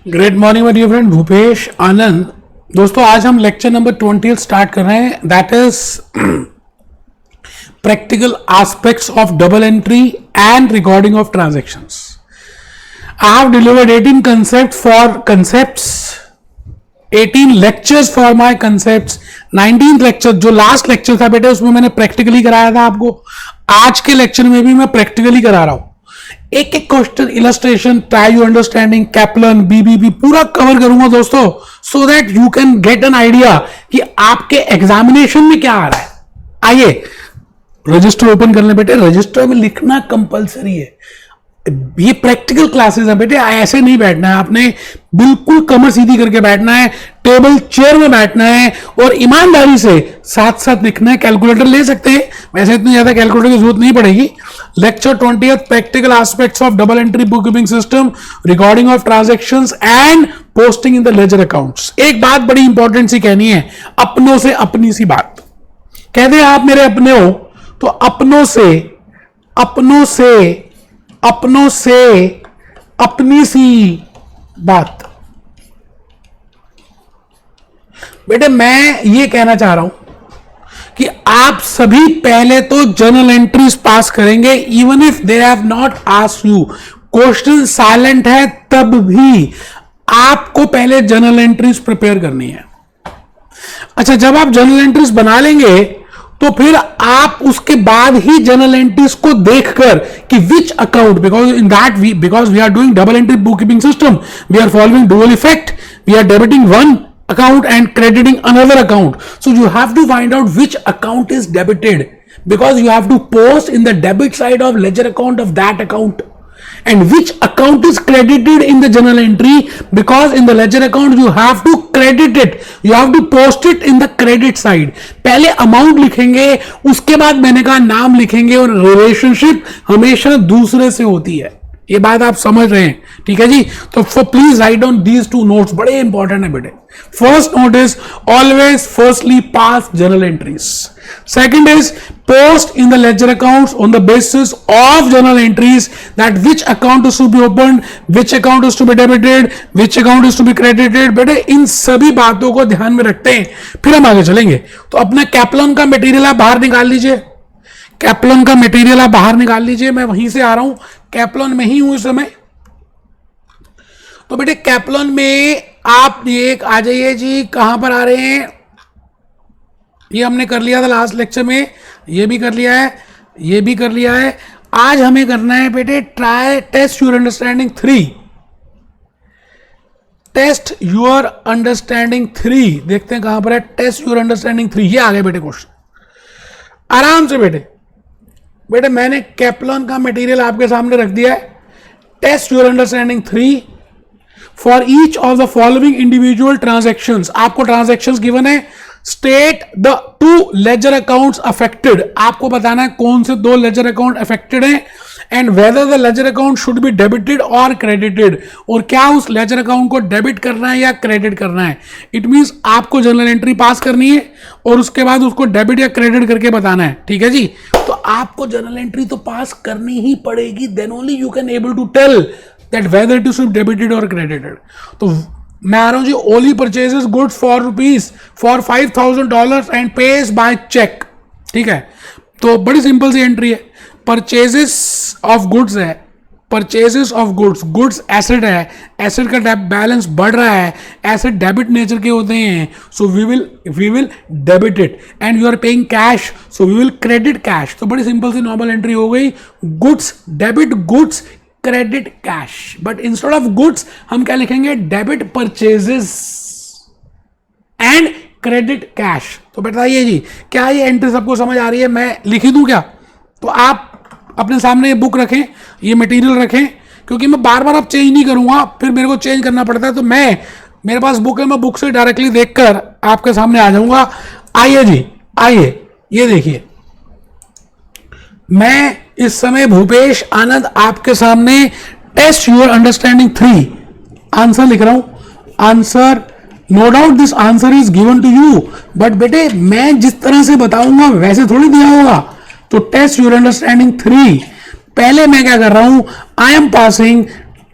Great morning my dear friend Bhupesh Anand. दोस्तों आज हम लेक्चर नंबर 20 स्टार्ट कर रहे हैं, that is practical aspects of double entry and recording of transactions. I have delivered 18 lectures for my concepts. 19th lecture जो last lecture था बेटे उसमें मैंने प्रैक्टिकली कराया था आपको। आज के लेक्चर में भी मैं प्रैक्टिकली करा रहा हूं। एक एक question, illustration, try you understanding, Kaplan, BBB पूरा कवर करूंगा दोस्तों, सो that you can get an idea कि आपके एग्जामिनेशन में क्या आ रहा है। आइए रजिस्टर ओपन कर ले बेटे। रजिस्टर में लिखना कंपलसरी है। ये प्रैक्टिकल क्लासेस है बेटे, ऐसे नहीं बैठना है आपने, बिल्कुल कमर सीधी करके बैठना है, टेबल चेयर में बैठना है और ईमानदारी से साथ साथ लिखना है। कैलकुलेटर ले सकते हैं, वैसे इतनी ज्यादा कैलकुलेटर की जरूरत नहीं पड़ेगी। Lecture 20 practical aspects of double entry book keeping system, recording of transactions and posting in the ledger accounts. एक बात बड़ी इंपॉर्टेंट सी कहनी है, अपनों से अपनी सी बात। कहते हैं आप मेरे अपने हो, तो अपनों से अपनी सी बात। बेटे मैं ये कहना चाह रहा हूं कि आप सभी पहले तो जर्नल एंट्रीज पास करेंगे, even if they have not asked you, question silent है तब भी आपको पहले जर्नल एंट्रीज प्रिपेयर करनी है। अच्छा, जब आप जर्नल एंट्रीज बना लेंगे तो फिर आप उसके बाद ही जर्नल एंट्रीज को देखकर कि which account, because we are doing double entry book keeping system, we are following dual effect, we are debiting one account and crediting another account. So you have to find out which account is debited, because you have to post in the debit side of ledger account of that account, and which account is credited in the journal entry, because in the ledger account you have to credit it, you have to post it in the credit side. पहले amount लिखेंगे, उसके बाद मैंने कहा नाम लिखेंगे, और relationship हमेशा दूसरे से होती है। ये बात आप समझ रहे हैं, ठीक है जी। तो please write down these two notes, बड़े इंपॉर्टेंट है बेटे। First note is always firstly pass journal entries. Second is post in the ledger accounts on the basis of journal entries, that which account is to be open, which account is to be debited, which account is to be credited. बेटे इन सभी बातों को ध्यान में रखते हैं, फिर हम आगे चलेंगे। तो अपना कैप्लन का मटेरियल आप बाहर निकाल लीजिए, कैप्लन का मटेरियल आप बाहर निकाल लीजिए। मैं वहीं से आ रहा हूं, कैप्लन में ही हूं इस समय। तो बेटे कैप्लन में आप एक आ जाइए जी, कहां पर आ रहे हैं? ये हमने कर लिया था लास्ट लेक्चर में, ये भी कर लिया है, ये भी कर लिया है। आज हमें करना है बेटे try test your understanding 3। Test your understanding 3, देखते हैं कहां पर है टेस्ट योर अंडरस्टैंडिंग 3। ये आ गए बेटे क्वेश्चन, आराम से बेटे। बेटे मैंने कैप्लन का मटेरियल आपके सामने रख दिया है। Test your understanding 3 for each of the following individual transactions. आपको ट्रांजैक्शंस गिवन है, state the 2 ledger accounts affected. आपको बताना है कौन से 2 लेजर अकाउंट अफेक्टेड हैं, and whether the ledger account should be debited और क्रेडिटेड, और क्या उस लेजर अकाउंट को डेबिट करना है या क्रेडिट करना है। इट मींस आपको जर्नल एंट्री पास करनी है और उसके बाद उसको डेबिट या क्रेडिट करके बताना है, ठीक है जी। तो आपको जर्नल एंट्री तो पास करनी ही पड़ेगी, then only you can able to tell that whether it is debited और क्रेडिटेड। तो मैं आ रहा हूं जी, Ollie purchases goods for $5,000 and pays by cheque, ठीक है। तो बड़ी सिंपल सी एंट्री है, परचेजेस ऑफ गुड्स है, परचेजेस ऑफ गुड्स एसेट है, एसेट का बैलेंस बढ़ रहा है, एसेट डेबिट नेचर के होते हैं, so we will debit it, and you are paying cash, so we will credit cash. तो बड़ी सिंपल सी नॉर्मल एंट्री हो गई, goods debit goods credit cash. But instead of goods हम क्या लिखेंगे, debit purchases and credit cash. तो बताइए जी, क्या ये एंट्री सबको समझ आ रही है? मैं लिखी दूं क्या? तो आप अपने सामने ये बुक रखें, ये मटेरियल रखें, क्योंकि मैं बार बार अब चेंज नहीं करूंगा, फिर मेरे को चेंज करना पड़ता है। तो मेरे पास बुक है, मैं बुक से डायरेक्टली देखकर आपके सामने आ जाऊंगा। आइए जी, आइए ये देखिए, मैं इस समय भूपेश आनंद आपके सामने टेस्ट योर अंडरस्टैंडिंग 3 आंसर लिख रहा हूं। Answer, no doubt this answer is given to you, but बेटे मैं जिस तरह से बताऊंगा वैसे थोड़ी दिया होगा। तो टेस्ट योर अंडरस्टैंडिंग 3, पहले मैं क्या कर रहा हूं, I M passing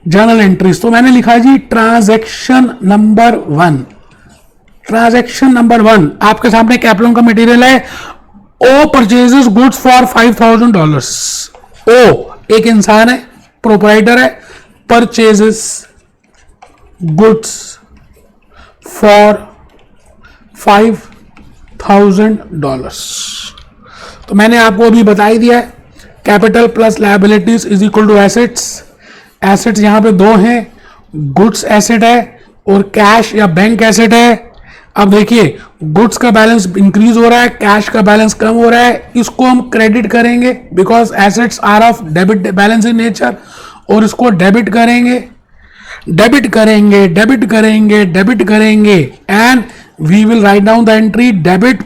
journal entries, तो मैंने लिखा जी ट्रांजैक्शन नंबर 1। ट्रांजैक्शन नंबर 1 आपके सामने कैपलॉन का मटेरियल है। ओ परचेजेस गुड्स फॉर $5,000। ओ एक इंसान है, प्रोपराइटर है, परचेजेस गुड्स फॉर $5,000। तो मैंने आपको अभी बता ही दिया है, capital plus liabilities is equal to assets. Assets यहां पे दो हैं, गुड्स एसेट है और कैश या बैंक एसेट है। अब देखिए गुड्स का बैलेंस इंक्रीज हो रहा है, कैश का बैलेंस कम हो रहा है, इसको हम क्रेडिट करेंगे because assets are of debit balance in nature, और इसको डेबिट करेंगे, डेबिट करेंगे, डेबिट करेंगे, डेबिट करेंगे, and we will write down the entry debit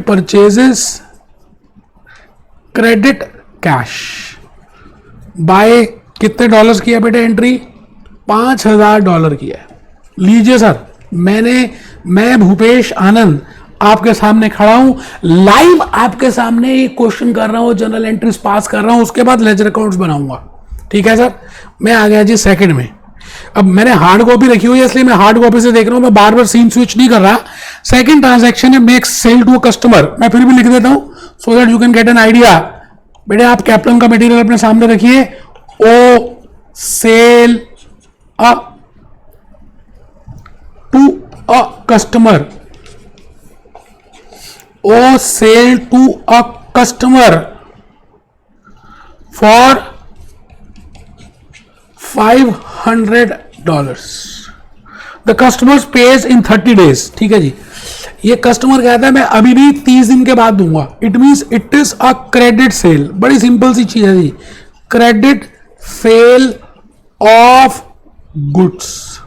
purchases credit cash by कितने डॉलर्स किया बेटे एंट्री? $5,000 किया है। लीजिए सर, मैं भूपेश आनंद आपके सामने खड़ा हूं, लाइव आपके सामने ये क्वेश्चन कर रहा हूं, जनरल एंट्रीज पास कर रहा हूं, उसके बाद लेजर अकाउंट्स बनाऊंगा। ठीक है सर, मैं आ गया जी सेकंड में। अब मैंने हार्ड कॉपी रखी हुई है इसलिए मैं हार्ड कॉपी से देख रहा हूं, मैं बार बार सीन स्विच नहीं कर रहा। सेकंड ट्रांजैक्शन है make sale to a customer, मैं फिर भी लिख देता हूं so that you can get an idea. बेटे आप कैपलॉन का मटेरियल अपने सामने रखिए। O sale a to a customer, or sell to a customer for $500. The customer pays in 30 days. ठीक है जी, ये कस्टमर कहता है मैं अभी भी 30 दिन के बाद दूंगा। It means it is a credit sale. बड़ी सिंपल सी चीज है जी, credit sale of goods.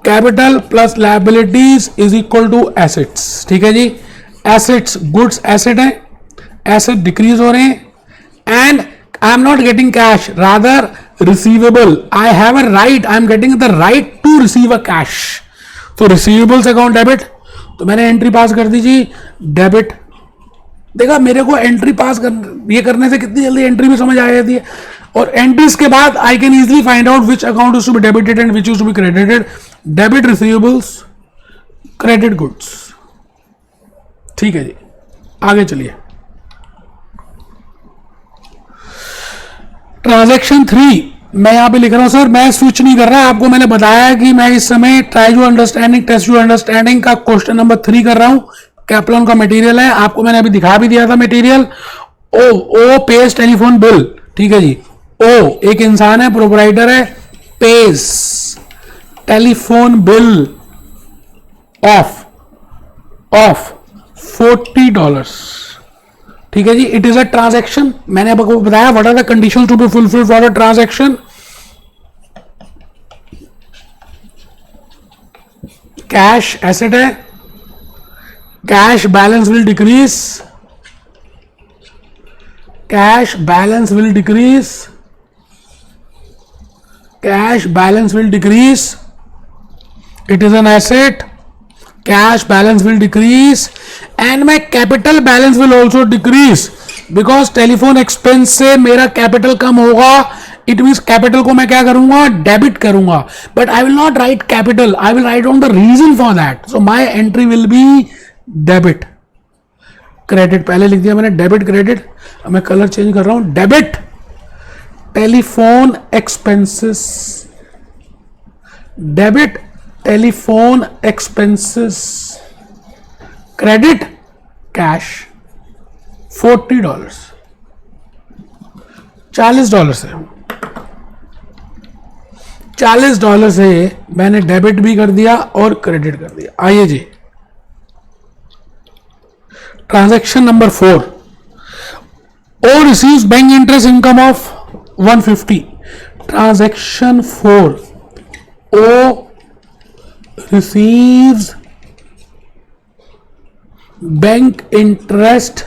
Capital plus liabilities is equal to assets. ठीक है जी, एसेट्स गुड्स एसेट है, एसेट डिक्रीज हो रहे हैं, and I am not getting cash rather receivable. I have a right, I am getting the right to receive a cash. तो receivables account debit, तो मैंने एंट्री पास कर दी जी डेबिट। देखा मेरे को एंट्री पास ये करने से कितनी जल्दी एंट्री भी समझ आ जाती है, और एंट्रीज के बाद I can easily find out which account is to be debited and which is to be credited. Debit receivables, credit goods. ठीक है जी, आगे चलिए। ट्रांजैक्शन 3 मैं यहां पे लिख रहा हूं सर, मैं स्विच नहीं कर रहा, आपको मैंने बताया कि मैं इस समय try to understanding test to understanding का क्वेश्चन नंबर 3 कर रहा हूं। कैपलॉन का मटेरियल है, आपको मैंने अभी दिखा भी दिया था मटेरियल। ओ पेज टेलीफोन बिल। ठीक है जी, ओ एक इंसान है, प्रोपराइटर है, पेज टेलीफोन बिल ऑफ $40। ठीक है जी, इट इज अ ट्रांजैक्शन। मैंने आपको बताया what are the conditions to be fulfilled for a transaction. Cash asset है, cash balance will decrease, cash balance will decrease, cash balance will decrease, it is an asset, cash balance will decrease, and my capital balance will also decrease because telephone expense से मेरा capital कम होगा। It means capital को मैं क्या करूंगा, debit करूंगा, but I will not write capital, I will write on the reason for that. So my entry will be debit credit. पहले लिख दिया मैंने डेबिट क्रेडिट, अब मैं कलर चेंज कर रहा हूं, debit telephone expenses, debit telephone expenses, credit cash $40, $40 से $40 से मैंने डेबिट भी कर दिया और क्रेडिट कर दिया। आइए जी, transaction number 4, O receives bank interest income of 150। Transaction 4, O receives bank interest,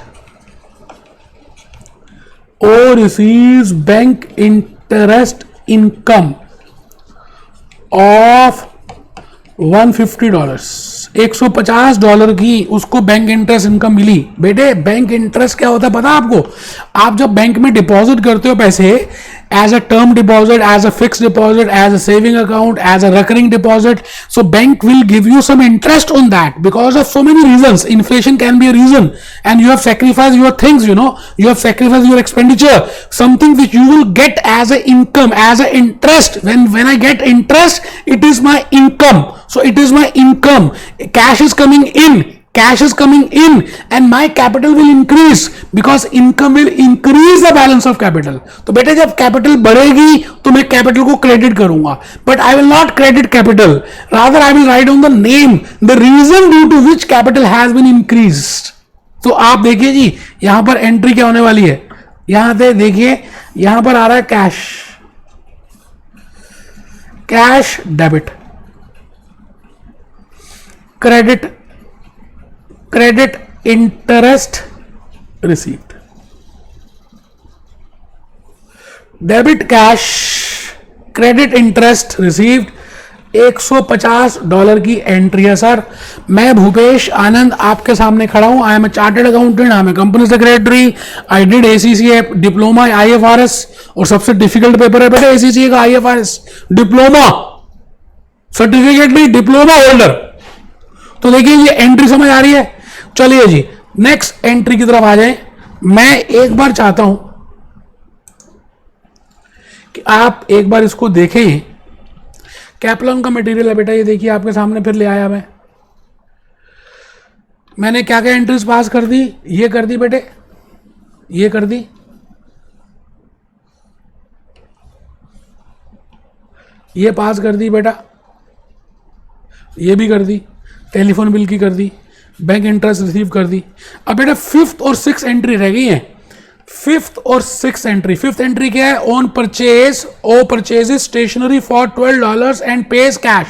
or receives bank interest income of $150 $150 की उसको बैंक इंटरेस्ट इनकम मिली। बेटे बैंक इंटरेस्ट क्या होता है पता है आपको? आप जब बैंक में डिपॉजिट करते हो पैसे, as a term deposit, as a fix deposit, as a saving account, as a recurring deposit, so bank will give you some interest on that because of so many reasons. Inflation can be a reason, and you have sacrificed your things, you have sacrificed your expenditure, something which you will get as a income, as a interest. When I get interest, it is my income. So it is my income. Cash is coming in, and my capital will increase because income will increase the balance of capital. तो बेटे जब capital बढ़ेगी तो मैं capital को credit करूंगा, but I will not credit capital, rather I will write on the name the reason due to which capital has been increased. तो आप देखिए जी यहां पर एंट्री क्या होने वाली है, यहां पे देखिए यहां पर आ रहा है cash debit, credit interest received, debit cash, credit interest received, $150 की एंट्री है सर। मैं भूपेश आनंद आपके सामने खड़ा हूं। I am a chartered accountant, I am a company secretary, I did ACCA diploma IFRS, और सबसे डिफिकल्ट पेपर है बेटा ACCA का IFRS डिप्लोमा सर्टिफिकेट भी डिप्लोमा होल्डर। तो देखिए ये एंट्री समझ आ रही है। चलिए जी नेक्स्ट एंट्री की तरफ आ जाए। मैं एक बार चाहता हूं कि आप एक बार इसको देखें। कैप्लॉन का मटेरियल है बेटा, ये देखिए आपके सामने फिर ले आया मैंने क्या क्या एंट्रीज पास कर दी, ये कर दी बेटे, ये कर दी, ये पास कर दी बेटा, ये भी कर दी, टेलीफोन बिल की कर दी, बैंक इंटरेस्ट रिसीव कर दी। अब बेटा फिफ्थ और सिक्स एंट्री रह गई है। फिफ्थ और सिक्स एंट्री, फिफ्थ एंट्री क्या है? On purchase, oh purchases stationery for $12 and pays cash.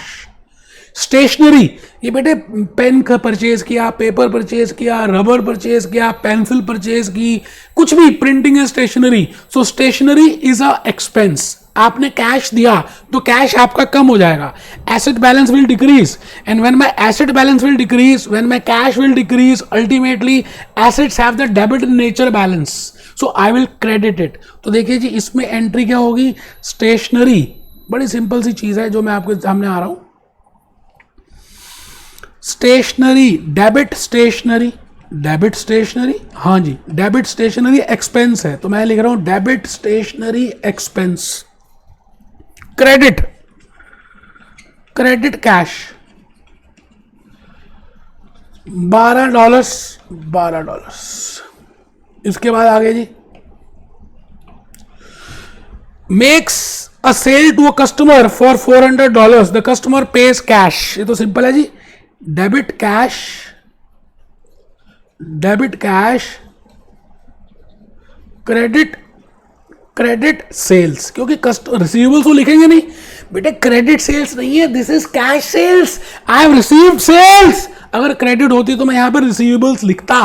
Stationery, ये बेटे पेन का परचेज किया, पेपर परचेज किया, रबर परचेज किया, पेंसिल परचेज की, कुछ भी, प्रिंटिंग है stationery. So stationery is a expense. आपने कैश दिया तो कैश आपका कम हो जाएगा, asset balance will decrease, and when my asset balance will decrease, when my cash will decrease, ultimately assets have the debit nature balance, so I will credit it. तो देखिए जी इसमें एंट्री क्या होगी? स्टेशनरी, बड़ी सिंपल सी चीज है जो मैं आपके सामने आ रहा हूं। Stationery, debit stationery, debit stationery, हाँ जी डेबिट स्टेशनरी एक्सपेंस है, तो मैं लिख रहा हूं debit stationery expense. Credit, credit cash $12, $12। इसके बाद आगे जी, makes a sale to a customer for $400, the customer pays cash. ये तो सिंपल है जी, debit cash, debit cash, credit sales, क्योंकि रिसीवेबल्स को लिखेंगे नहीं बेटे, क्रेडिट सेल्स नहीं है, this is cash sales, I have received sales. अगर क्रेडिट होती तो मैं यहां पर रिसीवेबल्स लिखता,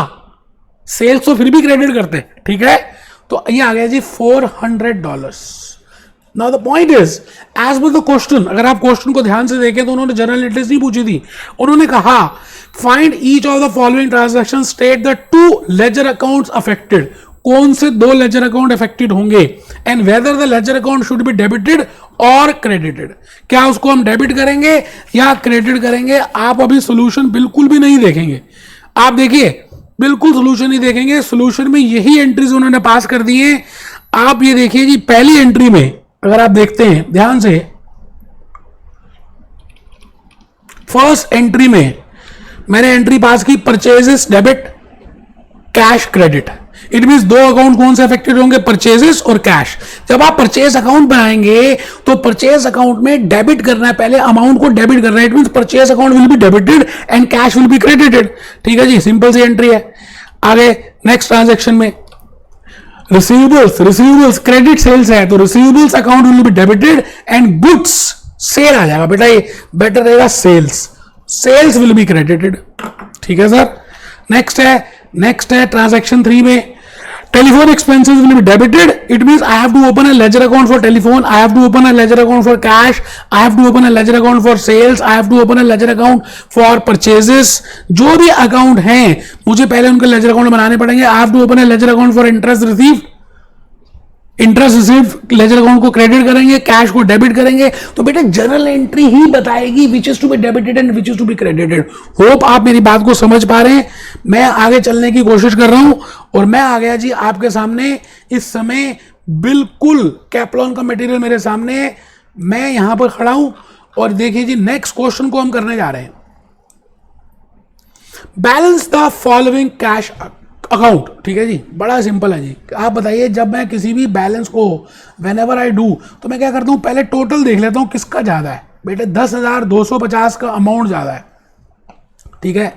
सेल्स तो फिर भी क्रेडिट करते, ठीक है। तो ये आ गया जी $400। Now the point is, as per the question, अगर आप क्वेश्चन को ध्यान से देखें तो उन्होंने जनरल एंट्रीज नहीं पूछी थी, उन्होंने कहा find each of the following transaction, state the 2 ledger accounts affected. कौन से 2 लेजर अकाउंट अफेक्टेड होंगे, and whether the ledger account should be debited और क्रेडिटेड। क्या उसको हम डेबिट करेंगे या क्रेडिट करेंगे? आप अभी सोल्यूशन बिल्कुल भी नहीं देखेंगे, आप देखिए बिल्कुल सोल्यूशन नहीं देखेंगे। सोल्यूशन में यही एंट्रीज उन्होंने पास कर दी है। आप ये देखिए जी पहली एंट्री में अगर आप देखते हैं ध्यान से, फर्स्ट एंट्री में मैंने एंट्री पास की purchases debit, cash credit. It means 2 account कौन से अफेक्टेड होंगे? परचेजेस और कैश। जब आप परचेज अकाउंट बनाएंगे तो परचेज अकाउंट में डेबिट करना है, पहले अमाउंट को डेबिट करना है। It means purchase account will be debited and cash will be credited. ठीक है जी, सिंपल सी एंट्री है। आगे नेक्स्ट ट्रांजैक्शन में रिसीवेबल्स क्रेडिट सेल्स है, तो receivables account will be debited and goods sale आ जाएगा बेटा, ये बेटर रहेगा, सेल्स विल बी क्रेडिटेड। ठीक है सर। नेक्स्ट है ट्रांजैक्शन 3 में Telephone expenses will be debited. It means I have to open a ledger account for telephone. I have to open a ledger account for cash. I have to open a ledger account for sales. I have to open a ledger account for purchases. जो भी account हैं मुझे पहले उनके ledger account बनाने पड़ेंगे. I have to open a ledger account for interest received. Interest receive ledger account को credit करेंगे, कैश को डेबिट करेंगे. तो बेटा जनरल एंट्री ही बताएगी which is to be debited and which is to be credited. Hope आप मेरी बात को समझ पा रहे हैं. मैं आगे चलने की कोशिश कर रहा हूं और मैं आ गया जी आपके सामने. इस समय बिल्कुल कैप्लॉन का मटेरियल मेरे सामने है. मैं यहां पर खड़ा हूं और देखिए जी नेक्स्ट क्वेश्चन को हम करने जा रहे हैं. Balance the following cash account. ठीक है जी, बड़ा सिंपल है जी. आप बताइए जब मैं किसी भी बैलेंस को वेन एवर आई डू तो मैं क्या करता हूं, पहले टोटल देख लेता हूं किसका ज्यादा है. बेटे 10,250 का अमाउंट ज्यादा है. ठीक है,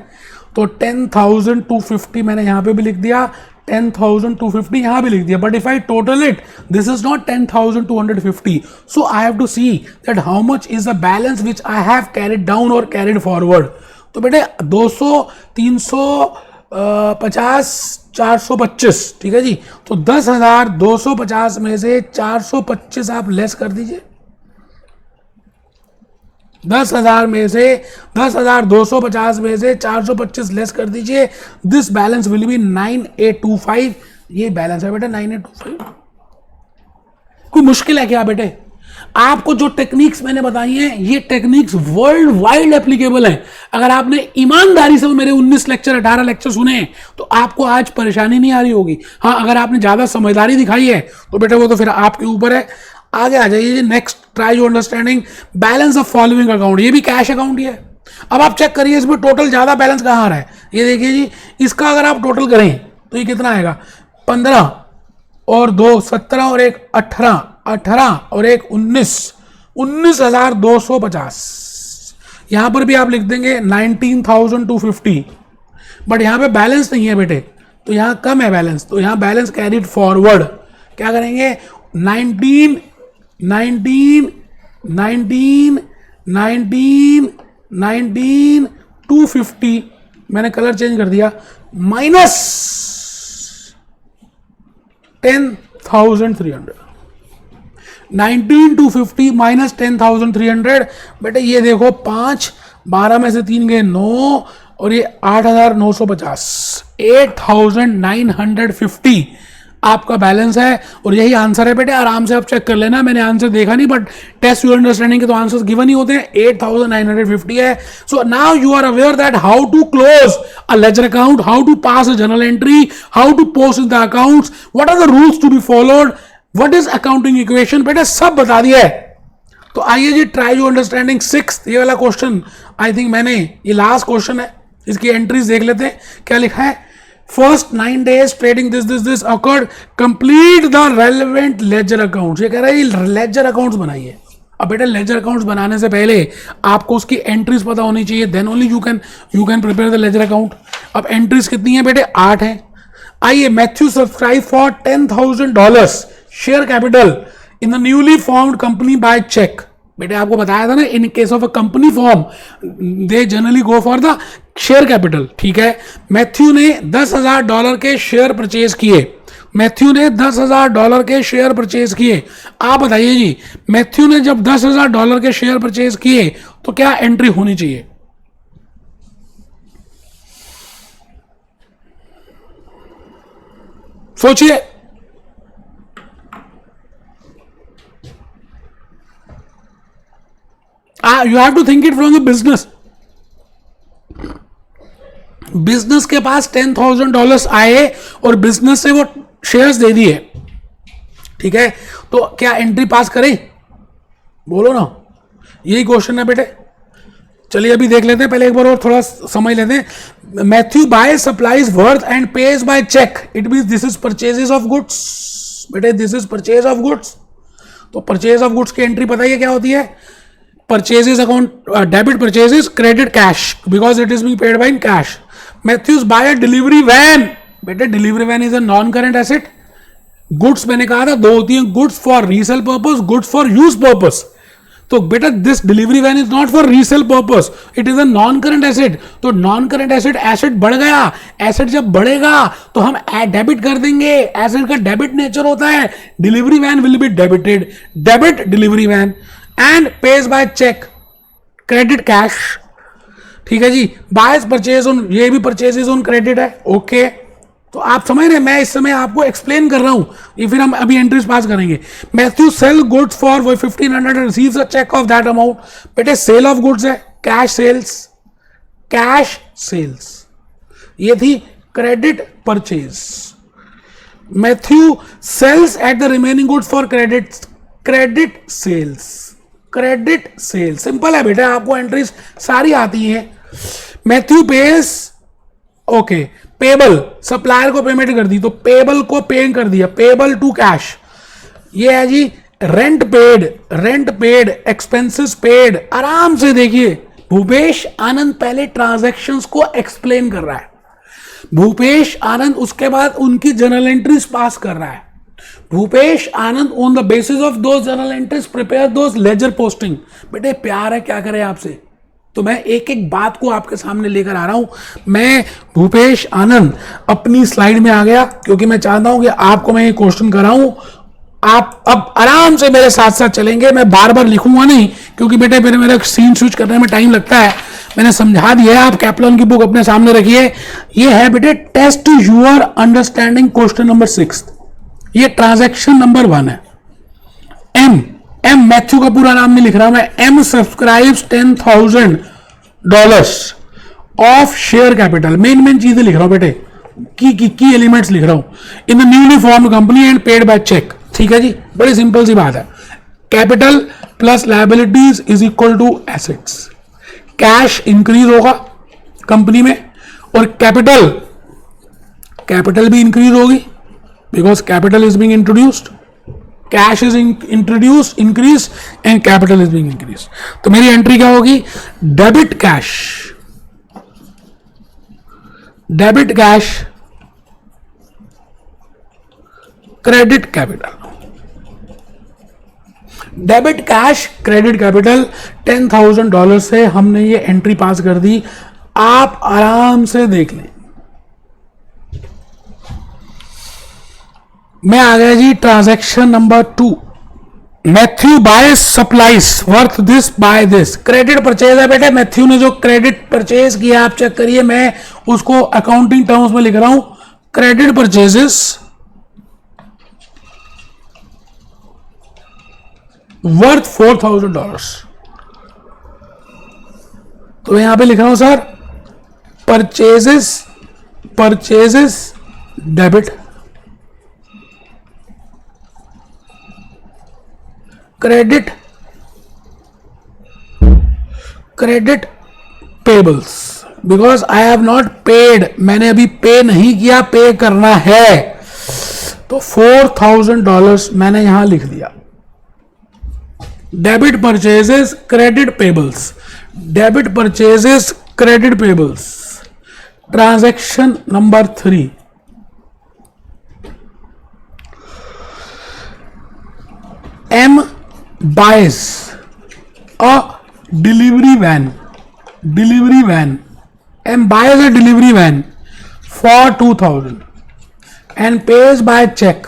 तो 10,250 मैंने यहां पे भी लिख दिया, 10,250 यहां भी लिख दिया. But if I total it this is not 10,250. So I have to see that how much is the balance which I have carried down और कैरिड फॉरवर्ड. तो बेटे 200, 350, 425. ठीक है जी, तो 10,250 में से 425 आप लेस कर दीजिए. 10,000 में से 10,250 में से 425 लेस कर दीजिए. This balance will be 9825. ये बैलेंस है बेटा 9825. कोई मुश्किल है क्या बेटे? आपको जो टेक्निक्स मैंने बताई हैं ये टेक्निक्स वर्ल्ड वाइड एप्लीकेबल हैं. अगर आपने ईमानदारी से मेरे 19 लेक्चर 18 लेक्चर सुने तो आपको आज परेशानी नहीं आ रही होगी. हाँ, अगर आपने ज्यादा समझदारी दिखाई है तो बेटा वो तो फिर आपके ऊपर है. आगे आ जाइए. Next try to understanding balance of following account. ये भी कैश अकाउंट ही है. अब आप चेक करिए इसमें टोटल ज्यादा बैलेंस कहाँ आ रहा है. ये देखिए जी, इसका अगर आप टोटल करें तो ये कितना आएगा, 15 और 2 17 और 1 18, 18 और 1 19, 19,250. यहां पर भी आप लिख देंगे 19,250. बट यहां पे बैलेंस नहीं है बेटे, तो यहां कम है बैलेंस, तो यहां बैलेंस कैरिड फॉरवर्ड. क्या करेंगे, 19, 19, 19, 19, 19, 250 मैंने कलर चेंज कर दिया, माइनस 10,300. 19,250 माइनस 10,300. बेटे ये देखो 5, 12 में से 3 गए 9 और ये 8,950, 8,950 आपका बैलेंस है. और यही आंसर है बेटे. आराम से आप चेक कर लेना. मैंने आंसर देखा नहीं बट टेस्ट योर अंडरस्टैंडिंग के तो आंसर्स गिवन ही होते हैं. 8,950 है. So now you are aware that how to close a ledger account, how to pass a journal entry, how to post the accounts, what are the rules to be followed, what is accounting equation. बेटे सब बता दिया है. तो आइए जी try to understanding 6th ये वाला question. I think मैंने ये लास्ट क्वेश्चन है, इसकी एंट्रीज देख लेते हैं क्या लिखा है. First 9 days trading this occurred. Complete the relevant ledger accounts. ये कह रहा है लेजर अकाउंट्स बनाइए. अब बेटा लेजर अकाउंट्स बनाने से पहले आपको उसकी एंट्रीज पता होनी चाहिए. Then only you can prepare the ledger account. अब एंट्रीज कितनी है बेटे, 8 है. आइए, Matthew subscribe for $10,000 share capital in the newly formed company by cheque. बेटे आपको बताया था ना, in case of a company form they generally go for the share capital. ठीक है, मैथ्यू ने $10,000 के शेयर परचेज किए. मैथ्यू ने $10,000 के शेयर परचेज किए. आप बताइए जी, मैथ्यू ने जब $10,000 के शेयर परचेज किए तो क्या एंट्री होनी चाहिए. सोचिए. You have to think it from the business. Business के पास $10,000 आए और बिजनेस से वो शेयर्स दे दिए. ठीक है, तो क्या एंट्री पास करें, बोलो ना. यही क्वेश्चन है बेटे. चलिए अभी देख लेते हैं, पहले एक बार और थोड़ा समझ लेते हैं. Matthew buys supplies worth and pays by cheque. It means this is purchases of goods. बेटे this is purchase of goods. तो परचेज ऑफ गुड्स की एंट्री बताइए क्या होती है. Purchases account, debit purchases, credit cash because it is being paid by in cash. Matthews buy a delivery van. बेटे delivery van is a non-current asset. Goods मैंने कहा था दो होती हैं, goods for resale purpose, goods for use purpose. तो तो बेटा this delivery van is not for resale purpose, it is a non current asset. तो नॉन करंट एसेट, एसेट बढ़ गया, एसेट जब बढ़ेगा तो हम डेबिट कर देंगे, एसेट का डेबिट नेचर होता है, delivery van will be debited, debit delivery van and pays by cheque, credit cash. ठीक है जी, बायस परचेज ऑन, ये भी परचेजेज ऑन क्रेडिट है, ओके। तो आप समझ रहे हैं, मैं इस समय आपको एक्सप्लेन कर रहा हूं, ये फिर हम अभी एंट्रीज पास करेंगे। Matthew sell goods for 1500 and receives a cheque of that amount. बेटे सेल ऑफ गुड्स है, कैश सेल्स, कैश सेल्स, ये थी credit purchase. Matthew sells at the remaining goods for credit, credit sales, credit sale. Simple है बेटा, आपको एंट्रीज सारी आती हैं। Matthew pays, okay, payable, supplier को पेमेंट कर दी, तो पेबल को पे कर दिया, पेबल टू कैश। ये है जी rent paid, rent paid, expenses paid. आराम से देखिए, भूपेश आनंद पहले ट्रांजैक्शंस को एक्सप्लेन कर रहा है, भूपेश आनंद उसके बाद उनकी जर्नल एंट्रीज पास कर रहा है, Bhupesh Anand on the basis of those journal entries prepare those ledger posting. बेटे प्यार है, क्या करें आपसे, तो मैं एक एक बात को आपके सामने लेकर आ रहा हूं। मैं भूपेश आनंद अपनी स्लाइड में आ गया, क्योंकि मैं चाहता हूं कि आपको मैं ये क्वेश्चन कराऊं। आप अब आराम से मेरे साथ साथ चलेंगे, मैं बार बार लिखूंगा नहीं, क्योंकि बेटे मेरा सीन स्विच करने में टाइम लगता है। मैंने समझा दिया है, आप कैप्लॉन की बुक अपने सामने रखिए। ये है बेटे test your understanding question number 6, ये ट्रांजैक्शन नंबर 1 है। एम, एम मैथ्यू का पूरा नाम नहीं लिख रहा मैं, M subscribes $10,000 of share capital. Main चीजें लिख रहा हूं बेटे, की एलिमेंट्स लिख रहा हूं, in the newly form company and paid by cheque. ठीक है जी, बड़ी सिंपल सी बात है। Capital plus liabilities is equal to assets. Cash increase होगा कंपनी में, और कैपिटल भी इंक्रीज होगी, because capital is being introduced, cash is introduce, increase and capital is being increase. तो मेरी एंट्री क्या होगी, debit cash, debit cash, credit capital, debit cash, credit capital. $10,000 से हमने ये एंट्री पास कर दी, आप आराम से देख लें। मैं आ गया जी transaction number 2। Matthew buys supplies worth this by this, credit purchase है बेटे। मैथ्यू ने जो क्रेडिट परचेज किया आप चेक करिए, मैं उसको अकाउंटिंग टर्म्स में लिख रहा हूं, क्रेडिट परचेजेस वर्थ $4,000। तो यहां पे लिख रहा हूं sir, purchases debit, credit payables, because I have not paid, मैंने अभी पे नहीं किया, पे करना है, तो $4,000 मैंने यहां लिख दिया। Debit purchases, credit payables, debit purchases, credit payables. Transaction number 3, M buys a delivery van, M buys a delivery van for 2,000 and pays by check,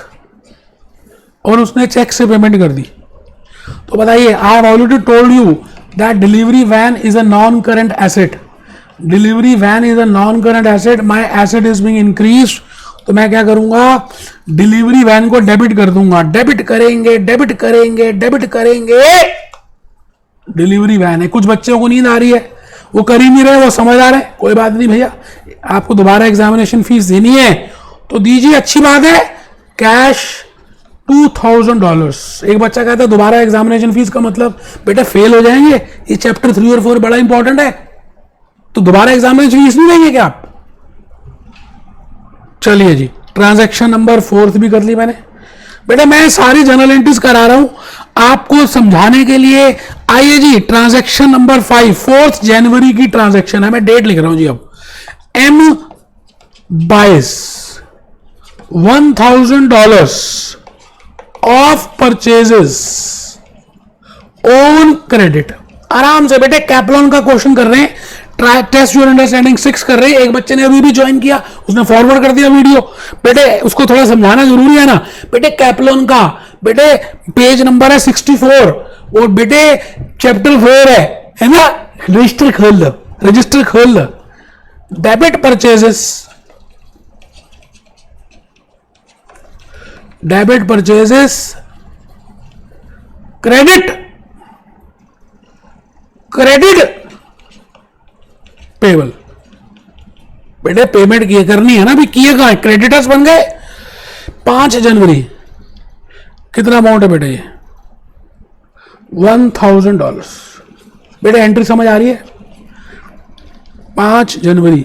और उसने चेक से पेमेंट कर दी। तो बताइए, I have already told you that delivery van is a non current asset, delivery van is a non current asset, my asset is being increase. तो मैं क्या करूंगा, डिलीवरी वैन को डेबिट कर दूंगा, डेबिट करेंगे, डिलीवरी वैन है। कुछ बच्चों को नींद आ रही है, वो कर ही नहीं रहे, वो समझदार है, कोई बात नहीं भैया, आपको दोबारा एग्जामिनेशन फीस देनी है तो दीजिए, अच्छी बात है। कैश $2,000। एक बच्चा कहता है दोबारा एग्जामिनेशन फीस का मतलब बेटा फेल हो जाएंगे, ये चैप्टर 3 और 4 बड़ा इंपॉर्टेंट है, तो दोबारा एग्जामिनेशन फीस नहीं देंगे क्या आप? चलिए जी, ट्रांजैक्शन नंबर 4 भी कर ली मैंने। बेटा मैं सारी जर्नल एंट्रीज करा रहा हूं आपको समझाने के लिए। आइए जी, ट्रांजैक्शन नंबर 5, 4 जनवरी की ट्रांजैक्शन है, मैं डेट लिख रहा हूं जी। अब M buys $1,000 of purchases on credit. आराम से बेटे कैपलॉन का क्वेश्चन कर रहे हैं, ट्राई टेस्ट योर अंडरस्टैंडिंग 6 कर रहे हैं। एक बच्चे ने अभी भी ज्वाइन किया, उसने फॉरवर्ड कर दिया वीडियो। बेटे उसको थोड़ा समझाना जरूरी है ना। बेटे कैपलॉन का बेटे पेज नंबर है 64 और बेटे चैप्टर 4 है ना। रजिस्टर खोल दो, रजिस्टर खोल दो। Debit purchases, debit purchases, credit, credit payable. बेटे पेमेंट किए करनी है ना, अभी किए कहां, क्रेडिटर्स बन गए। 5 जनवरी कितना अमाउंट है बेटे, ये $1000। बेटे एंट्री समझ आ रही है। 5 जनवरी,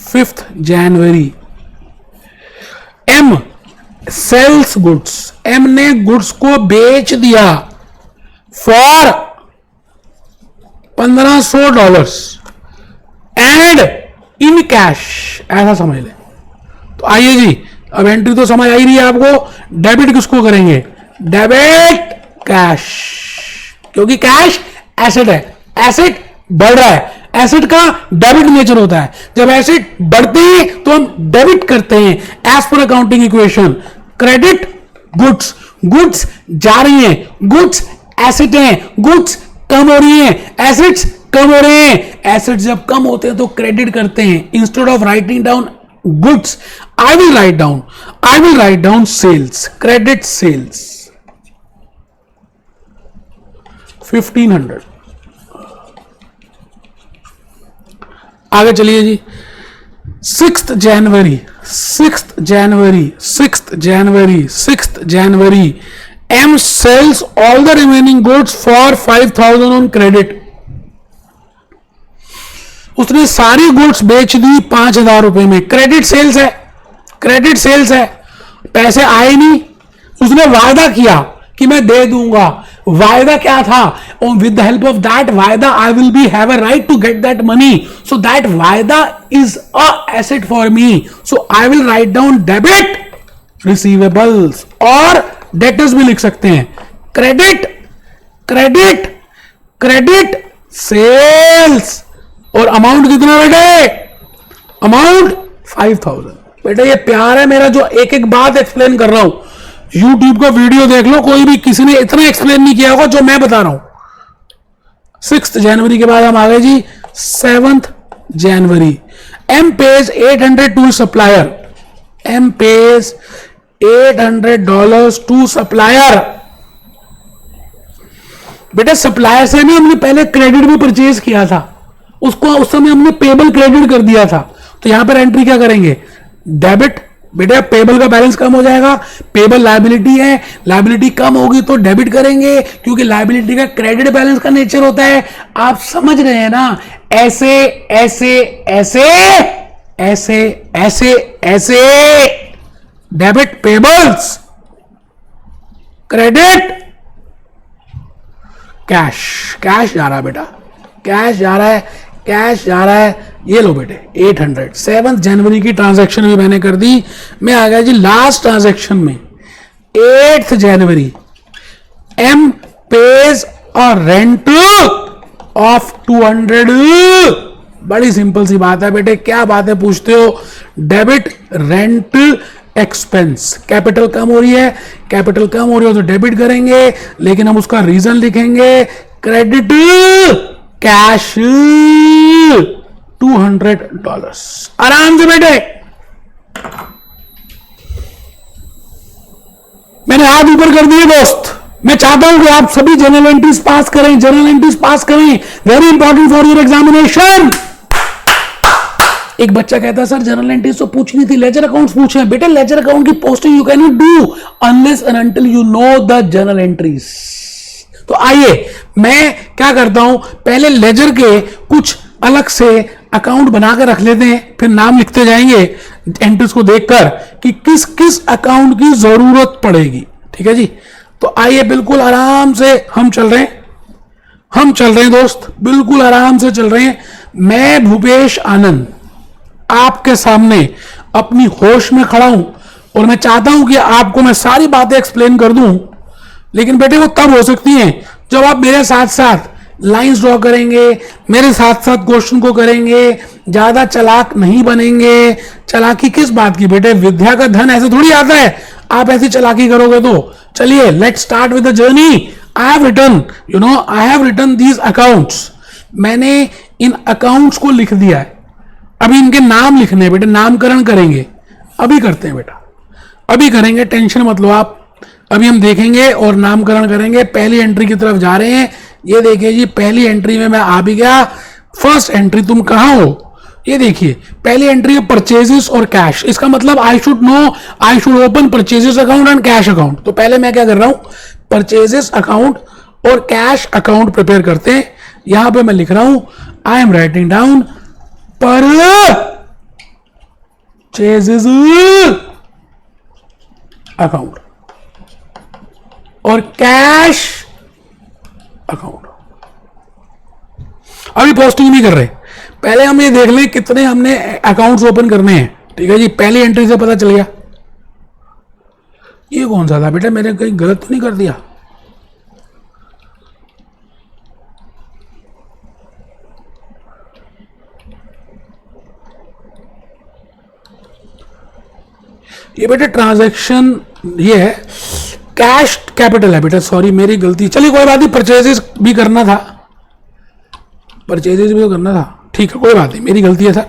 5th जनवरी, एम सेल्स गुड्स, एम ने गुड्स को बेच दिया फॉर $1500 एंड इन कैश, ऐसा समझ ले। तो आइए जी, अब एंट्री तो समझ आ ही रही है आपको। डेबिट किसको करेंगे, डेबिट कैश, क्योंकि कैश एसेट है, एसेट बढ़ रहा है, एसेट का डेबिट नेचर होता है। जब एसेट बढ़ते हैं तो हम डेबिट करते हैं as per accounting equation. Credit goods, goods जा रही हैं, गुड्स एसेट हैं, गुड्स कम हो रही हैं, एसेट्स कम हो रहे हैं। एसेट्स जब कम होते हैं तो क्रेडिट करते हैं। Instead of writing down goods, I will write down sales, credit sales 1500। आगे चलिए जी। 6th January, 6th January, 6th January, 6th January, M sells all the remaining goods for 5000 on credit। उसने सारी गुड्स बेच दी 5000 रुपए में। Credit sales है, credit sales है, पैसे आए नहीं। उसने वायदा किया कि मैं दे दूंगा। वायदा क्या था, with the help of that वायदा I will be have a right to get that money, so that वायदा is a asset for me, so I will write down debit receivables, और डेटर्स भी लिख सकते हैं। क्रेडिट, क्रेडिट, क्रेडिट सेल्स, और amount कितना बेटे, अमाउंट 5000। बेटे ये प्यार है मेरा जो एक एक बात एक्सप्लेन कर रहा हूं। YouTube का वीडियो देख लो, कोई भी किसी ने इतना एक्सप्लेन नहीं किया होगा जो मैं बता रहा हूं। 6th जनवरी के बाद हम आ गए जी 7th January. M pays 800 to supplier, M pays $800 to supplier। बेटे सप्लायर से भी हमने पहले क्रेडिट भी परचेज किया था, उसको उस समय हमने पेबल क्रेडिट कर दिया था। तो यहां पर एंट्री क्या करेंगे, डेबिट। बेटा पेबल का बैलेंस कम हो जाएगा, पेबल लायबिलिटी है, लायबिलिटी कम होगी तो डेबिट करेंगे, क्योंकि लायबिलिटी का क्रेडिट बैलेंस का नेचर होता है। आप समझ रहे हैं ना, ऐसे ऐसे ऐसे ऐसे ऐसे ऐसे debit payables, credit cash, cash जा रहा है बेटा, कैश जा रहा है, कैश जा रहा है। ये लो बेटे 800। 7th जनवरी की ट्रांजैक्शन भी मैंने कर दी। मैं आ गया जी लास्ट ट्रांजैक्शन में 8th January. M pays a rent of 200। बड़ी सिंपल सी बात है बेटे, क्या बातें पूछते हो। डेबिट रेंट एक्सपेंस, कैपिटल कम हो रही है, कैपिटल कम हो रही हो तो डेबिट करेंगे, लेकिन हम उसका रीजन लिखेंगे क्रेडिट कैश $200। आराम से बेटे, मैंने हाथ ऊपर कर दिए दोस्त। मैं चाहता हूं कि आप सभी जनरल एंट्रीज पास करें, जनरल एंट्रीज पास करें, very important for your examination. एक बच्चा कहता है सर जनरल एंट्रीज तो पूछनी थी, लेजर अकाउंट्स पूछे। बेटे लेजर अकाउंट की posting you can not do unless and until you know the general entries. तो आइए मैं क्या करता हूं, पहले लेजर के कुछ अलग से अकाउंट बनाकर रख लेते हैं, फिर नाम लिखते जाएंगे एंट्रीज को देखकर कि किस किस अकाउंट की जरूरत पड़ेगी। ठीक है जी, तो आइए बिल्कुल आराम से हम चल रहे हैं, हम चल रहे हैं दोस्त, बिल्कुल आराम से चल रहे हैं। मैं भूपेश आनंद आपके सामने अपनी होश में खड़ा हूं और मैं चाहता हूं कि आपको मैं सारी बातें एक्सप्लेन कर दूं, लेकिन बेटे वो तब हो सकती हैं जब आप मेरे साथ साथ लाइंस ड्रॉ करेंगे, मेरे साथ साथ क्वेश्चन को करेंगे, ज्यादा चालाक नहीं बनेंगे। चालाकी किस बात की बेटे, विद्या का धन ऐसे थोड़ी आता है, आप ऐसी चालाकी करोगे तो। चलिए let's start with the journey. I have written these accounts, मैंने इन अकाउंट्स को लिख दिया है। अभी इनके नाम लिखने हैं बेटे, नामकरण करेंगे, अभी करते हैं बेटा, अभी करेंगे, टेंशन मत लो आप। अभी हम देखेंगे और नामकरण करेंगे। पहली एंट्री की तरफ जा रहे हैं। ये देखिए जी, पहली एंट्री में मैं आ भी गया। फर्स्ट एंट्री, तुम कहां हो, ये देखिए पहली एंट्री है परचेजेस और कैश। इसका मतलब I should open purchases account and cash account. तो पहले मैं क्या कर रहा हूं, परचेजेस अकाउंट और कैश अकाउंट प्रिपेयर करते हैं। यहां पे मैं लिख रहा हूं, I am writing down purchases account और कैश अकाउंट। अभी पोस्टिंग नहीं कर रहे, पहले हम ये देख लें कितने हमने अकाउंट्स ओपन करने हैं। ठीक है जी, पहली एंट्री से पता चल गया। ये कौन सा था बेटा, मैंने कहीं गलत तो नहीं कर दिया? ये बेटा ट्रांजैक्शन ये है, कैश कैपिटल है बेटा, सॉरी मेरी गलती। चलिए कोई बात नहीं, परचेजेस भी करना था, परचेजेस भी तो करना था। ठीक है कोई बात नहीं, मेरी गलती है सर।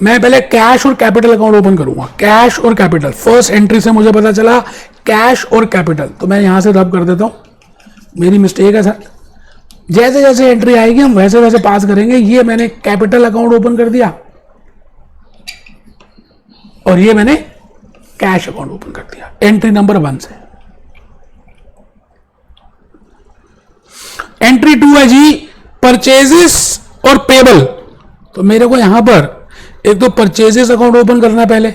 मैं पहले कैश और कैपिटल अकाउंट ओपन करूंगा। कैश और कैपिटल, फर्स्ट एंट्री से मुझे पता चला कैश और कैपिटल, तो मैं यहां से रब कर देता हूं, मेरी मिस्टेक है सर। जैसे जैसे एंट्री आएगी हम वैसे वैसे पास करेंगे। ये मैंने कैपिटल अकाउंट ओपन कर दिया और ये मैंने कैश अकाउंट ओपन कर दिया एंट्री नंबर 1 से। एंट्री 2 है जी परचेजेस और पेबल। तो मेरे को यहां पर एक तो परचेजेस अकाउंट ओपन करना है पहले,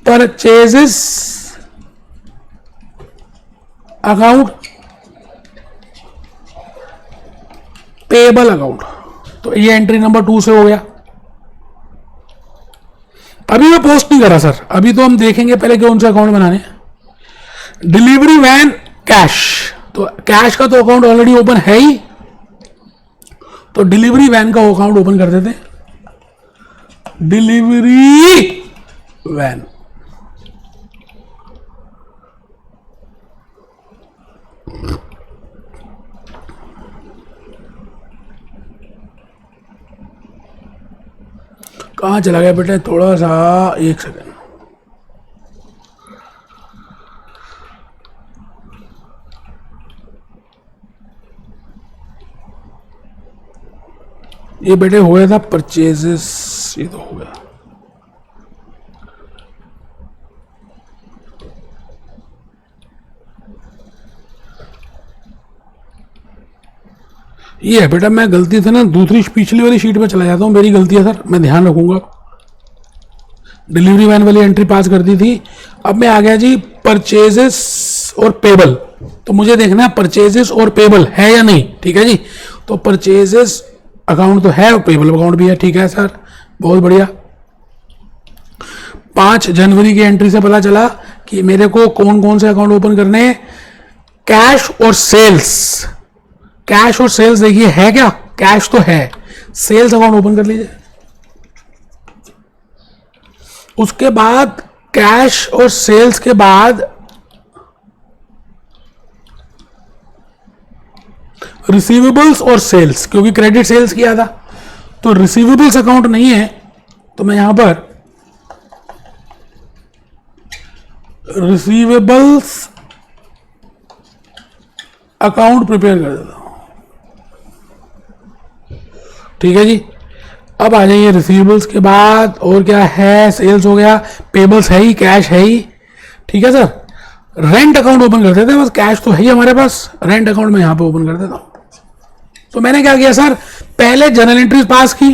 परचेजेस अकाउंट, पेबल अकाउंट। तो ये एंट्री नंबर 2 से हो गया। अभी मैं पोस्ट नहीं करा सर, अभी तो हम देखेंगे पहले कौन से अकाउंट बनाने हैं। डिलीवरी वैन कैश, तो कैश का तो अकाउंट ऑलरेडी ओपन है ही, तो डिलीवरी वैन का अकाउंट ओपन कर देते हैं। डिलीवरी वैन, कहां चला गया बेटा, थोड़ा सा एक सेकंड। ये बेटे हो गया था परचेजेस, ये तो हो गया। ये है बेटा, मैं गलती से ना दूसरी पिछली वाली शीट पे चला जाता हूँ, मेरी गलती है सर, मैं ध्यान रखूंगा। डिलीवरी वैन वाली एंट्री पास कर दी थी। अब मैं आ गया जी परचेजेस और पेबल। तो मुझे देखना है परचेजेस और पेबल है या नहीं। ठीक है जी, तो परचेजेस अकाउंट तो है और पेबल अकाउंट भी है। ठीक है सर, बहुत बढ़िया। 5 जनवरी की एंट्री से पता चला कि मेरे को कौन कौन से अकाउंट ओपन करने हैं। कैश और सेल्स, कैश और सेल्स देखिए है क्या, कैश तो है, सेल्स अकाउंट ओपन कर लीजिए। उसके बाद कैश और सेल्स के बाद रिसीवेबल्स और सेल्स, क्योंकि क्रेडिट सेल्स किया था तो रिसीवेबल्स अकाउंट नहीं है, तो मैं यहां पर रिसीवेबल्स अकाउंट प्रिपेयर कर देता हूं। ठीक है जी, अब आ जाइए रिसीवेबल्स के बाद और क्या है, सेल्स हो गया, पेबल्स है ही, कैश है ही। ठीक है सर, रेंट अकाउंट ओपन कर देते हैं, बस कैश तो है ही हमारे पास, रेंट अकाउंट में यहां पे ओपन कर देता हूं। तो मैंने क्या किया सर, पहले जनरल एंट्रीज पास की,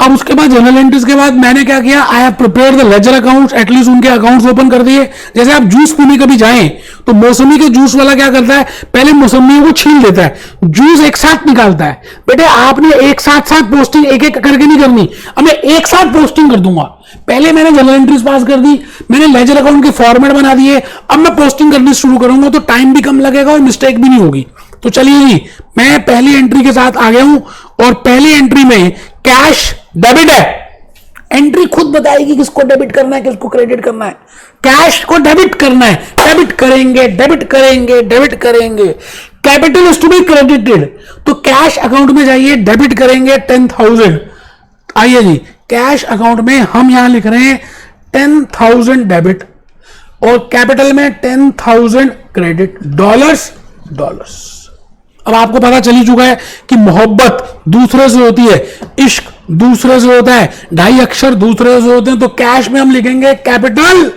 अब उसके बाद जनरल एंट्रीज के बाद मैंने क्या किया, I have prepared the ledger accounts, at least उनके अकाउंट्स ओपन कर दिए। जैसे आप जूस पीने कभी जाएं तो मौसमी के जूस वाला क्या करता है, पहले मौसमियों को छील देता है, जूस एक साथ निकालता है। बेटे आपने एक साथ पोस्टिंग एक एक करके नहीं करनी, अब मैं एक साथ पोस्टिंग कर दूंगा। पहले मैंने जनरल एंट्रीज पास कर दी, मैंने लेजर अकाउंट के फॉर्मेट बना दिए, अब मैं पोस्टिंग करनी शुरू करूंगा तो टाइम भी कम लगेगा और मिस्टेक भी नहीं होगी। तो चलिए जी, मैं पहली एंट्री के साथ आ गया हूं और पहली एंट्री में कैश डेबिट है। एंट्री खुद बताएगी किसको डेबिट करना है किसको क्रेडिट करना है। कैश को डेबिट करना है, डेबिट करेंगे डेबिट करेंगे डेबिट करेंगे। Capital is to be credited, तो कैश अकाउंट में जाइए, डेबिट करेंगे 10,000। आइए जी, कैश अकाउंट में हम यहां लिख रहे हैं 10,000 डेबिट और कैपिटल में 10,000 क्रेडिट, डॉलर्स। अब आपको पता चली चुका है कि मोहब्बत दूसरे से होती है, इश्क दूसरे से होता है, 2.5 अक्षर दूसरे से होते हैं। तो कैश में हम लिखेंगे कैपिटल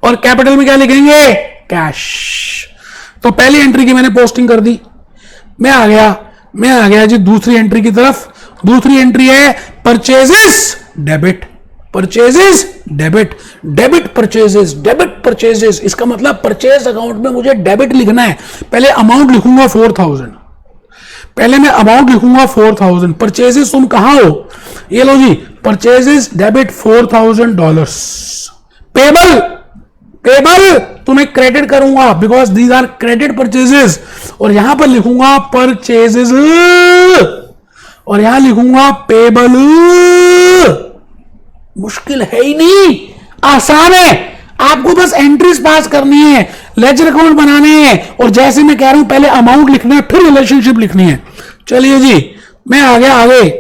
और कैपिटल में क्या लिखेंगे, कैश। तो पहली एंट्री की मैंने पोस्टिंग कर दी, मैं आ गया जी दूसरी एंट्री की तरफ। दूसरी एंट्री है purchases debit, purchases debit, debit purchases. इसका मतलब परचेज अकाउंट में मुझे डेबिट लिखना है। पहले अमाउंट लिखूंगा 4,000, पहले मैं अमाउंट लिखूंगा 4,000। परचेजेस तुम कहां हो, ये लो जी, परचेजेस डेबिट $4,000। पेबल तुम्हें क्रेडिट करूंगा because these are credit purchases, और यहां पर लिखूंगा परचेजेस और यहां लिखूंगा पेबल। मुश्किल है ही नहीं, आसान है। आपको बस एंट्रीज पास करनी है, लेजर अकाउंट बनाने हैं, और जैसे मैं कह रहा हूं पहले अमाउंट लिखना है फिर रिलेशनशिप लिखनी है। चलिए जी, मैं आ गया आगे।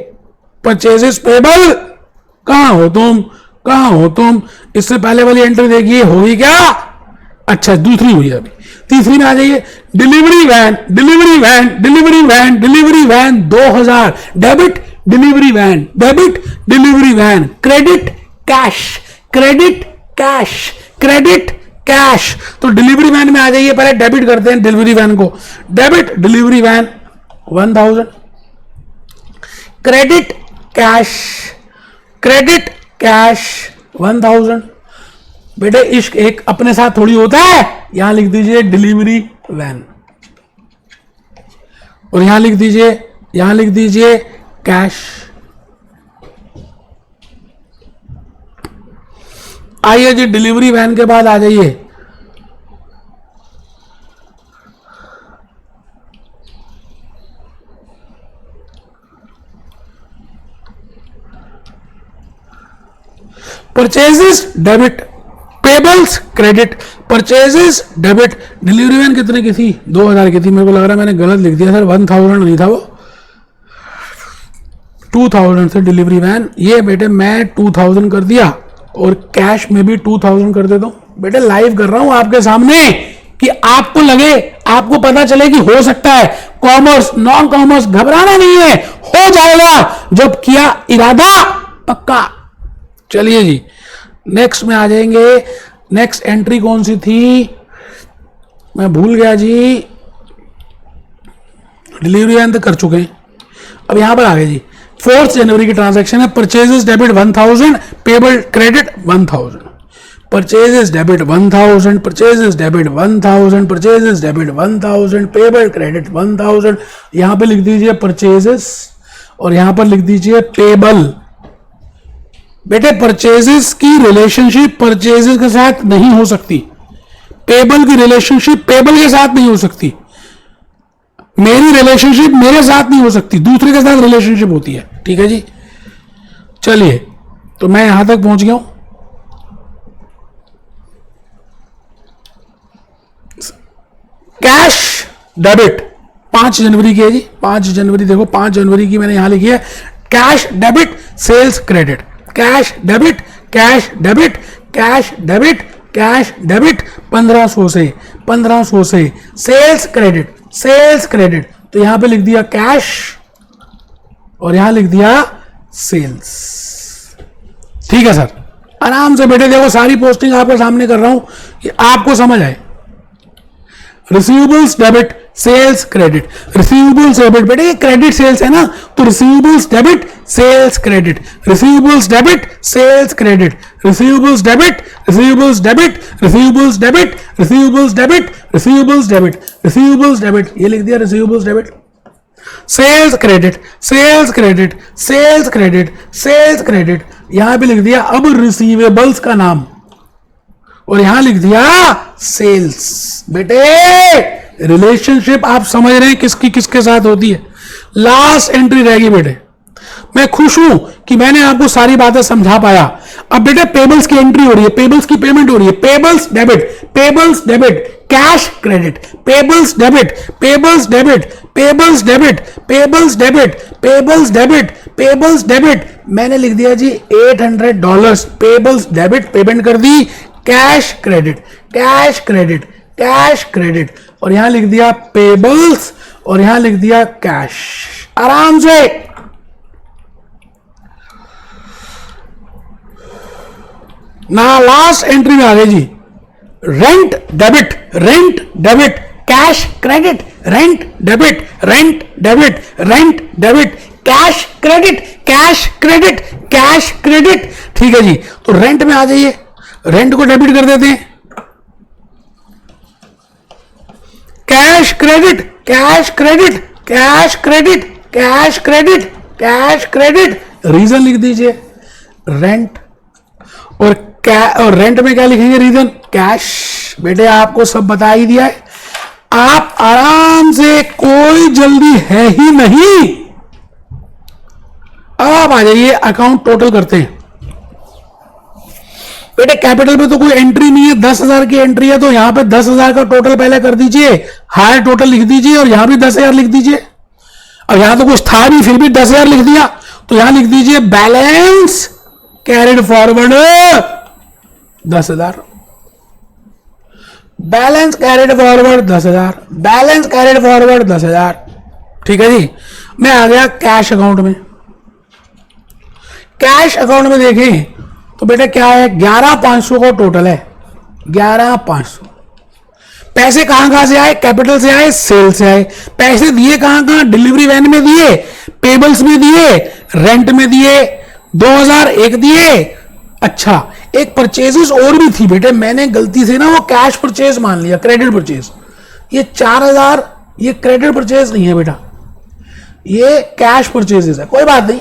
परचेजेस पेबल, कहां हो तुम। इससे पहले वाली एंट्री देखिए होगी क्या, अच्छा दूसरी हुई अभी, तीसरी में आ जाइए। Delivery van 2000 debit, delivery van credit cash. तो डिलीवरी वैन में आ जाइए, पहले डेबिट करते हैं डिलीवरी वैन को, debit delivery van 1000, credit cash 1000। बेटे इश्क एक अपने साथ थोड़ी होता है, यहां लिख दीजिए डिलीवरी वैन और यहां लिख दीजिए कैश। आइए जी, डिलीवरी वैन के बाद आ जाइए purchases debit, payables credit, purchases debit. Delivery van कितने की थी, 2000 की थी। मेरे को लग रहा है मैंने गलत लिख दिया सर, 1000 नहीं था वो, 2000 से डिलीवरी वैन। ये बेटे मैं 2000 कर दिया और कैश में भी 2000 कर देता हूं। बेटे लाइव कर रहा हूं आपके सामने कि आपको लगे, आपको पता चले कि हो सकता है। कॉमर्स नॉन कॉमर्स घबराना नहीं है, हो जाएगा जब किया इरादा पक्का। चलिए जी, नेक्स्ट में आ जाएंगे। नेक्स्ट एंट्री कौन सी थी, मैं भूल गया जी। डिलीवरी वैन तक कर चुके हैं, अब यहां पर आ गए जी। 4 जनवरी की ट्रांजैक्शन है। Purchases debit 1000, payable credit 1000, purchases debit 1000, purchases debit 1000, purchases debit 1000, payable credit 1000। यहां पे लिख दीजिए परचेजेस और यहां पर लिख दीजिए पेबल। बेटे परचेजेस की रिलेशनशिप परचेजेस के साथ नहीं हो सकती, पेबल की रिलेशनशिप पेबल के साथ नहीं हो सकती, मेरी रिलेशनशिप मेरे साथ नहीं हो सकती, दूसरे के साथ रिलेशनशिप होती है। ठीक है जी, चलिए तो मैं यहां तक पहुंच गया हूं। कैश डेबिट 5 जनवरी की है जी, 5 जनवरी देखो, 5 जनवरी की मैंने यहां लिखी है। Cash debit sales credit, cash debit cash debit cash debit cash debit 1500 से सेल्स क्रेडिट। तो यहां पे लिख दिया कैश और यहां लिख दिया सेल्स। ठीक है सर, आराम से बैठे, देखो सारी पोस्टिंग आपके सामने कर रहा हूं कि आपको समझ आए। Receivables debit, sales credit, receivables debit, बेटे ये क्रेडिट सेल्स है ना, तो receivables debit, sales credit, receivables debit, sales credit, receivables debit, receivables debit, receivables debit, receivables debit, receivables debit, receivables debit, ये लिख दिया receivables debit, sales credit, sales credit, sales credit, sales credit, यहां पे लिख दिया अब रिसीवेबल्स का नाम और यहां लिख दिया सेल्स। बेटे रिलेशनशिप आप समझ रहे हैं किसकी किसके साथ होती है। लास्ट एंट्री रहेगी बेटे। मैं खुश हूं कि मैंने आपको सारी बातें समझा पाया। अब बेटे पेबल्स की एंट्री हो रही है, पेबल्स की पेमेंट हो रही है, payables debit, payables debit, cash credit, payables debit, payables debit, payables debit, payables debit, payables debit, payables debit, मैंने लिख दिया जी $800 पेबल्स डेबिट, पेमेंट कर दी, cash credit, cash credit, cash credit, और यहां लिख दिया पेबल्स और यहां लिख दिया कैश। आराम से ना लास्ट एंट्री में आ गई जी, rent debit, rent debit, cash credit, rent debit, rent debit, rent debit, cash credit, cash credit, cash credit. ठीक है जी, तो रेंट में आ जाइए, रेंट को डेबिट कर देते हैं, cash credit, cash credit, cash credit, cash credit, cash credit, reason लिख दीजिए रेंट और रेंट में क्या लिखेंगे रीजन, कैश। बेटे आपको सब बता ही दिया है, आप आराम से, कोई जल्दी है ही नहीं। अब आप आ जाइए अकाउंट टोटल करते हैं। बेटे कैपिटल में तो कोई एंट्री नहीं है, 10,000 की एंट्री है, तो यहां पे 10,000 का टोटल पहले कर दीजिए, हायर टोटल लिख दीजिए और यहां भी 10,000 लिख दीजिए। और यहां तो कुछ था भी, फिर भी 10,000 लिख दिया, तो यहां लिख दीजिए balance carried forward 10,000, balance carried forward 10,000, balance carried forward 10,000। ठीक है जी, मैं आ गया कैश अकाउंट में। कैश अकाउंट में देखें तो बेटा क्या है, 11,500 का टोटल है, 11,500। पैसे कहां से आए, कैपिटल से आए, सेल से आए। पैसे दिए कहां, डिलीवरी वैन में दिए, पेबल्स में दिए, रेंट में दिए, 2,001 दिए। अच्छा, एक परचेजेस और भी थी बेटे, मैंने गलती से ना वो कैश परचेज मान लिया, क्रेडिट परचेज। ये 4,000 ये क्रेडिट परचेज नहीं है बेटा, ये कैश परचेजेस है, कोई बात नहीं।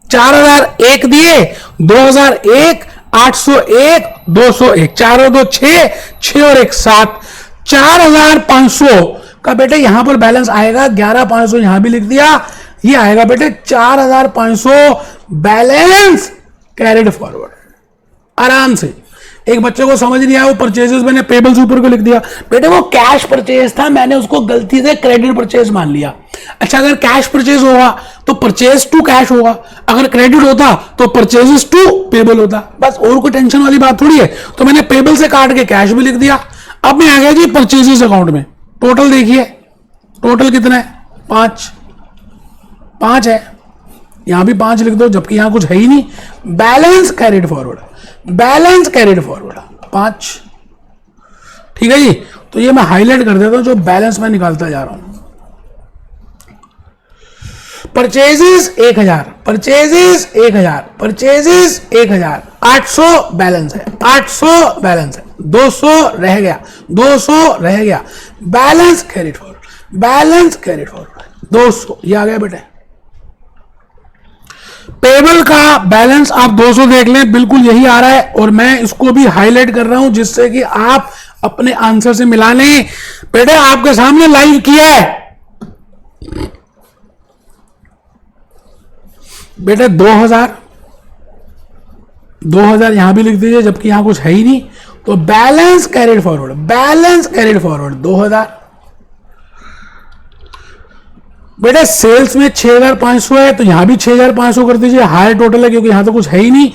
4,001 दिए, 2,001, 801, 201, 4 और 2 6, 6 और 1 7, 4,500 का बेटे यहां पर बैलेंस आएगा। 11,500 यहां भी लिख दिया, ये आएगा बेटे 4,500 बैलेंस कैरिड फॉरवर्ड। आराम से, एक बच्चे को समझ नहीं आया, वो परचेजेस मैंने पेबल्स ऊपर को लिख दिया, बेटे वो कैश परचेज था, मैंने उसको गलती से क्रेडिट परचेज मान लिया। अच्छा, अगर कैश परचेज होगा तो परचेज टू कैश होगा, अगर क्रेडिट होता तो परचेजेस टू पेबल होता, बस, और कोई टेंशन वाली बात थोड़ी है। तो मैंने पेबल से काट के कैश भी लिख दिया। अब मैं आ गया जी परचेजेस अकाउंट में। टोटल देखिए, टोटल कितना है, 5 है, यहां भी 5 लिख दो, जबकि यहां कुछ है ही नहीं। Balance carried forward, balance carried forward 5। ठीक है जी, तो ये मैं हाईलाइट कर देता हूं जो बैलेंस में निकालता जा रहा हूं। परचेजेस 1,000, परचेजेस 1,000, परचेजेस 1,000, 800 बैलेंस है, 800 बैलेंस है, 200 रह गया, 200 रह गया, balance carried forward, balance carried forward 200, ये आ गया बेटे। पेबल का बैलेंस आप 200 देख लें, बिल्कुल यही आ रहा है, और मैं इसको भी हाईलाइट कर रहा हूं जिससे कि आप अपने आंसर से मिला लें। बेटे आपके सामने लाइव किया है बेटे, 2,000 यहां भी लिख दीजिए, जबकि यहां कुछ है ही नहीं। तो balance carried forward, balance carried forward 2,000। बेटे सेल्स में 6,500 है, तो यहां भी 6,500 कर दीजिए, हायर टोटल है क्योंकि यहां तो कुछ है ही नहीं।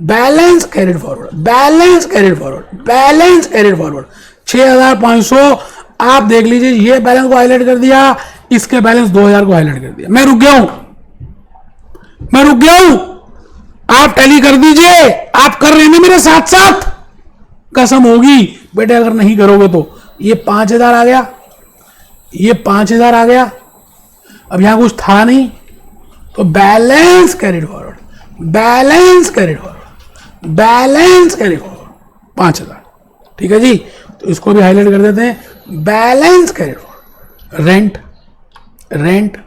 Balance carried forward, balance carried forward, balance carried forward 6,500। आप देख लीजिए, ये बैलेंस को हाईलाइट कर दिया, इसके बैलेंस 2,000 को हाईलाइट कर दिया। मैं रुक गया हूं, मैं रुक गया हूं, आप टैली कर दीजिए। आप कर रहे हैं मेरे साथ साथ, कसम होगी बेटे, अगर नहीं करोगे तो ये 5000 आ गया, ये 5000 आ गया। अब यहां कुछ था नहीं तो balance carried forward, balance carried forward, balance carried forward 5000। ठीक है जी, तो इसको भी हाईलाइट कर देते हैं, balance carried forward. Rent, rent,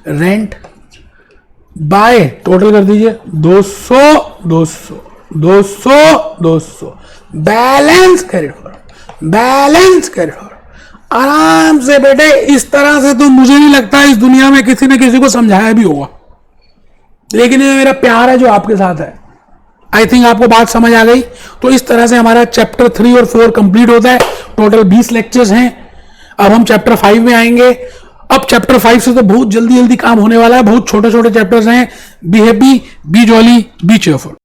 rent by total कर दीजिए 200 200 200 200, balance carried forward, balance carried forward. आराम से बेटे, इस तरह से तो मुझे नहीं लगता इस दुनिया में किसी ने किसी को समझाया भी होगा, लेकिन ये मेरा प्यार है जो आपके साथ है। आई थिंक आपको बात समझ आ गई। तो इस तरह से हमारा चैप्टर 3 और 4 कंप्लीट होता है। टोटल 20 लेक्चर्स हैं। अब हम चैप्टर 5 में आएंगे। अब चैप्टर 5 से तो बहुत जल्दी जल्दी काम होने वाला है, बहुत छोटे छोटे चैप्टर्स हैं। Be happy, B jolly, B cheerful.